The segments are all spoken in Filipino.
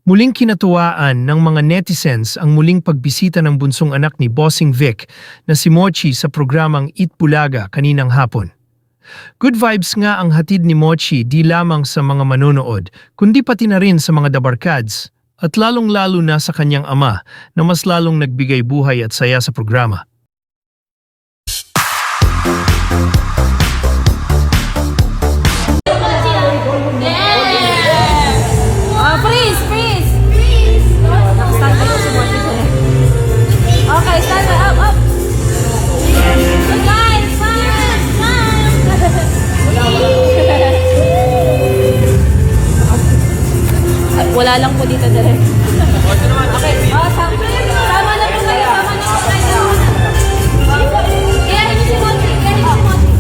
Muling kinatuwaan ng mga netizens ang muling pagbisita ng bunsong anak ni Bossing Vic na si Mochi sa programang Eat Bulaga kaninang hapon. Good vibes nga ang hatid ni Mochi di lamang sa mga manonood, kundi pati na rin sa mga dabarkads at lalong-lalo na sa kanyang ama na mas lalong nagbigay buhay at saya sa programa. Okay, stand up, up. Good guys, smile. Wala lang po dito direct. Okay, sama na po kayo, sama na po kayo. Kaya rin si Monty, kaya rin si Monty.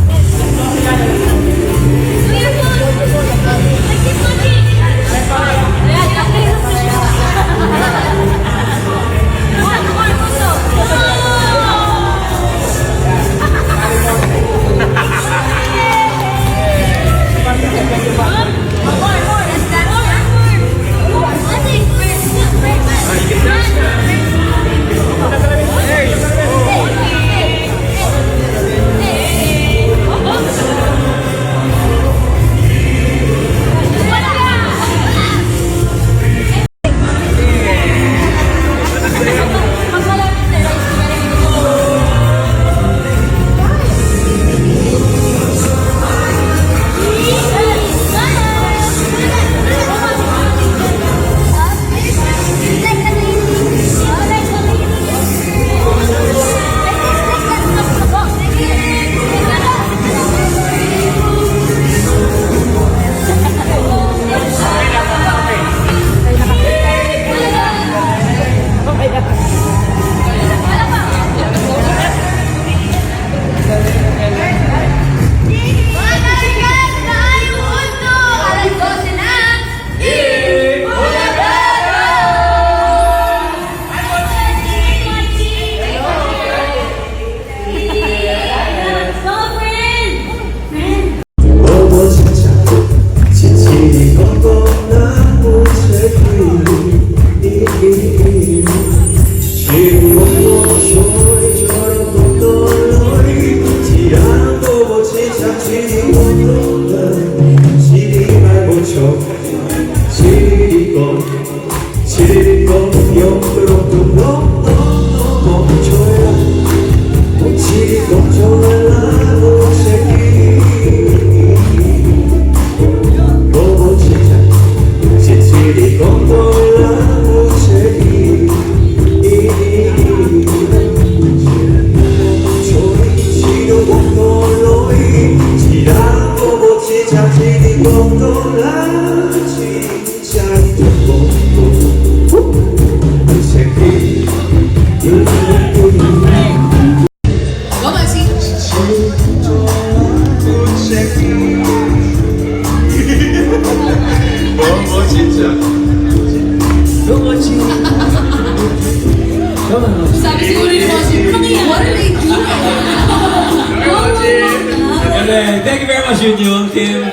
Sabi siguro ni Mochi, what are they doing? Thank you very much, Yun Kim.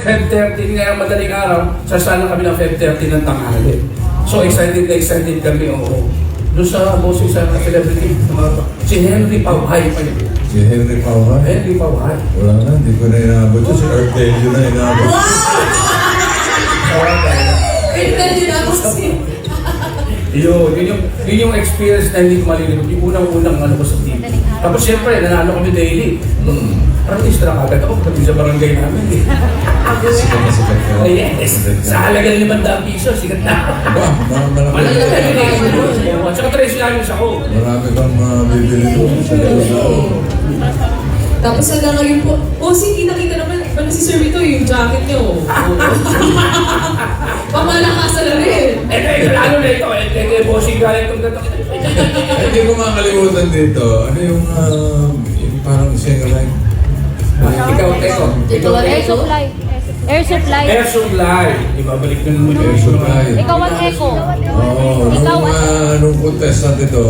Feb 13 ngayong madaling araw, sasala kami ng Feb 13 ng tanghali. So excited kami, oo. Doon sa bossing sa celebrity, si Henry Pauhay pa yun. Si Henry Pauhay? Henry Pauhay. Wala na, hindi ko na inaabot yun. Si Artelio na inaabot. Yun yung experience na hindi ko malilimutan. Yung unang-unang ano ko sa TV. Tapos siyempre, nanalo kami daily. Artista na kagad ako pati sa barangay namin. Sikat na sikat ka. Yes. Sa halaga ng 500 piso, sikat na. Aba, malaki. At saka 13 anos ako. Marami kang mabibili doon sa gano'n. Tapos hanggang ngayon po, kita-kita naman, pala si Sir Vito, yung jacket niyo. Pamalakasan na rin. Lalo na ito, kaya bossing galing itong gato. Hindi ko makalimutan dito. Ano yung parang single line? Ikaw, Teko. Ikaw, Air supply. Air supply. Air supply. Ibabalik na naman yung Air supply. Ikaw ang echo. Oo, Ikaw nung contest natin ito,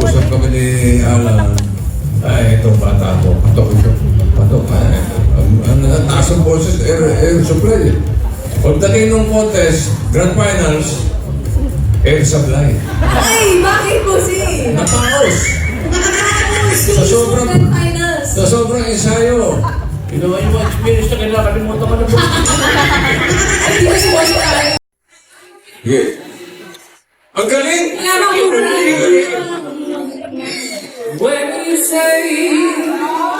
usap kami ni Alan. Ay, itong bata ko. Pato. Ang taas ng boses, air supply. Pagdating nung contest, grand finals, air supply. Ay, bakit po si? Napaos. Sa sobrang ensayo. Ginawa yung mga experience na kailangan kalimutan ka na po. Ay, di ba si Boss Karen? Yeah. Ang galing! When you say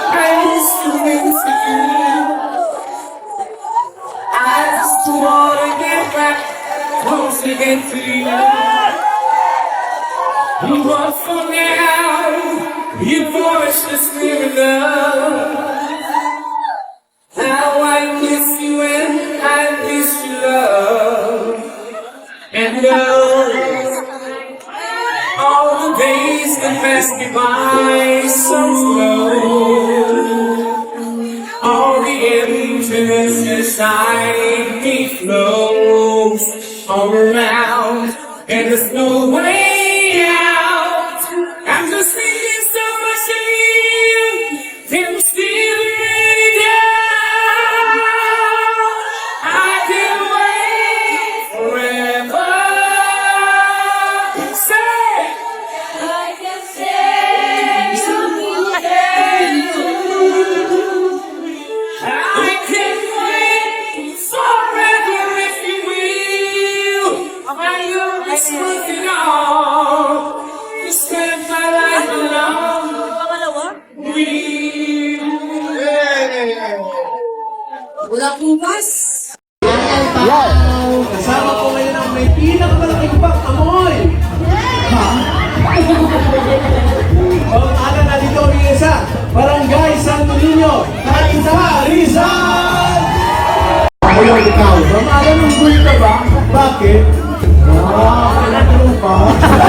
I used to miss you, I just wanna get back close again to you. But for now, your voice is clear enough. How I miss you and I miss your love. And all the days that pass me by so slow. All the emptiness inside me flows all around, and there's no way out. I'm just thinking so much of you, and I'm still ready down. I can wait forever. Say, I can say I can wait forever if you will. I am expecting all to spend my life alone. Wala bukas. Kasama ko ngayon ang may pinakamalaking amoy. Ha? Pag-ala na dito ang isa, Barangay Santo Niño, Cainta, Rizal! Ako yung ikaw. Mamala ng buhay ka ba? Bakit? Kailangan pa.